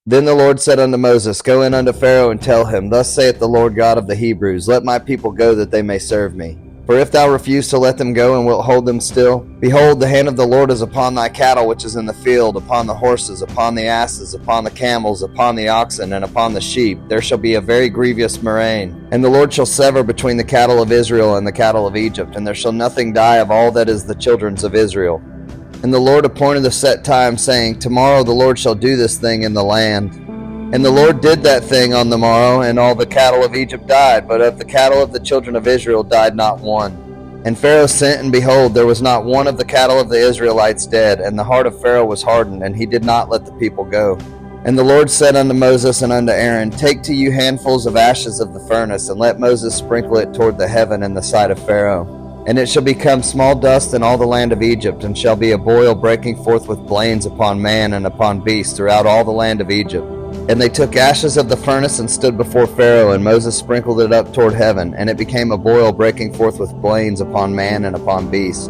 Then the Lord said unto Moses, Go in unto Pharaoh, and tell him, Thus saith the Lord God of the Hebrews, Let my people go, that they may serve me. For if thou refuse to let them go, and wilt hold them still, behold, the hand of the Lord is upon thy cattle which is in the field, upon the horses, upon the asses, upon the camels, upon the oxen, and upon the sheep. There shall be a very grievous murrain. And the Lord shall sever between the cattle of Israel and the cattle of Egypt, and there shall nothing die of all that is the children's of Israel. And the Lord appointed a set time, saying, Tomorrow the Lord shall do this thing in the land. And the Lord did that thing on the morrow, and all the cattle of Egypt died, but of the cattle of the children of Israel died not one. And Pharaoh sent, and behold, there was not one of the cattle of the Israelites dead, and the heart of Pharaoh was hardened, and he did not let the people go. And the Lord said unto Moses and unto Aaron, Take to you handfuls of ashes of the furnace, and let Moses sprinkle it toward the heaven in the sight of Pharaoh. And it shall become small dust in all the land of Egypt, and shall be a boil breaking forth with blains upon man and upon beast throughout all the land of Egypt. And they took ashes of the furnace and stood before Pharaoh, and Moses sprinkled it up toward heaven, and it became a boil breaking forth with blains upon man and upon beast.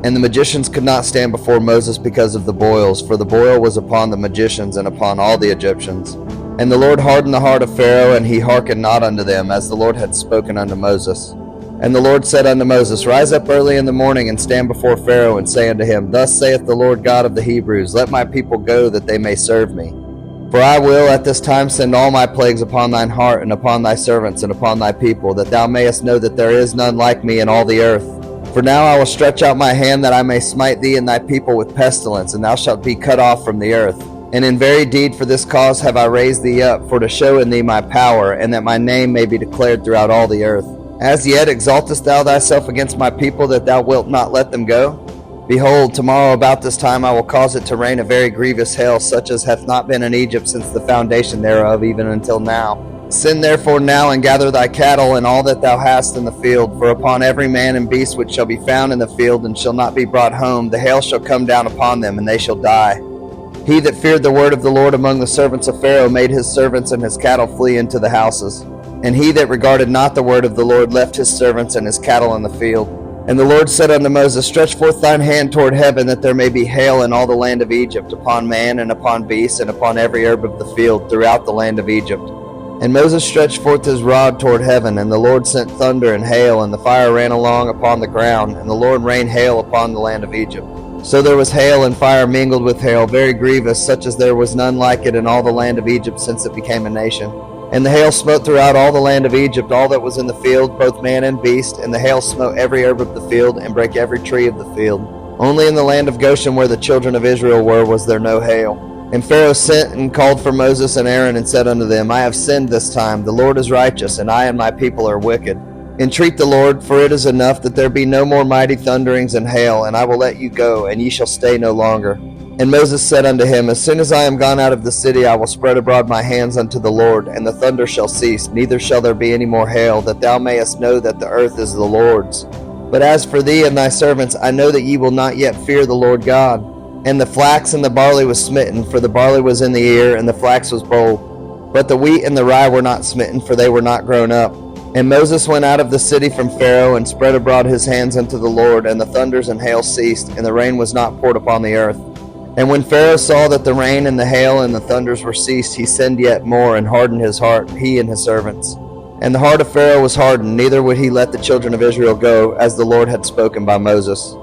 And the magicians could not stand before Moses because of the boils, for the boil was upon the magicians and upon all the Egyptians. And the Lord hardened the heart of Pharaoh, and he hearkened not unto them, as the Lord had spoken unto Moses. And the Lord said unto Moses, Rise up early in the morning, and stand before Pharaoh, and say unto him, Thus saith the Lord God of the Hebrews, Let my people go, that they may serve me. For I will at this time send all my plagues upon thine heart, and upon thy servants, and upon thy people, that thou mayest know that there is none like me in all the earth. For now I will stretch out my hand, that I may smite thee and thy people with pestilence, and thou shalt be cut off from the earth. And in very deed for this cause have I raised thee up, for to show in thee my power, and that my name may be declared throughout all the earth. As yet exaltest thou thyself against my people, that thou wilt not let them go? Behold, tomorrow about this time I will cause it to rain a very grievous hail, such as hath not been in Egypt since the foundation thereof, even until now. Send therefore now, and gather thy cattle, and all that thou hast in the field, for upon every man and beast which shall be found in the field, and shall not be brought home, the hail shall come down upon them, and they shall die. He that feared the word of the Lord among the servants of Pharaoh made his servants and his cattle flee into the houses. And he that regarded not the word of the Lord left his servants and his cattle in the field. And the Lord said unto Moses, Stretch forth thine hand toward heaven, that there may be hail in all the land of Egypt, upon man and upon beast, and upon every herb of the field throughout the land of Egypt. And Moses stretched forth his rod toward heaven, and the Lord sent thunder and hail, and the fire ran along upon the ground, and the Lord rained hail upon the land of Egypt. So there was hail and fire mingled with hail, very grievous, such as there was none like it in all the land of Egypt since it became a nation. And the hail smote throughout all the land of Egypt, all that was in the field, both man and beast. And the hail smote every herb of the field, and brake every tree of the field. Only in the land of Goshen, where the children of Israel were, was there no hail. And Pharaoh sent and called for Moses and Aaron, and said unto them, I have sinned this time. The Lord is righteous, and I and my people are wicked. Entreat the Lord, for it is enough that there be no more mighty thunderings and hail, and I will let you go, and ye shall stay no longer. And Moses said unto him, As soon as I am gone out of the city, I will spread abroad my hands unto the Lord, and the thunder shall cease, neither shall there be any more hail, that thou mayest know that the earth is the Lord's. But as for thee and thy servants, I know that ye will not yet fear the Lord God. And the flax and the barley was smitten, for the barley was in the ear, and the flax was bold. But the wheat and the rye were not smitten, for they were not grown up. And Moses went out of the city from Pharaoh, and spread abroad his hands unto the Lord, and the thunders and hail ceased, and the rain was not poured upon the earth. And when Pharaoh saw that the rain and the hail and the thunders were ceased, he sinned yet more, and hardened his heart, he and his servants. And the heart of Pharaoh was hardened, neither would he let the children of Israel go, as the Lord had spoken by Moses.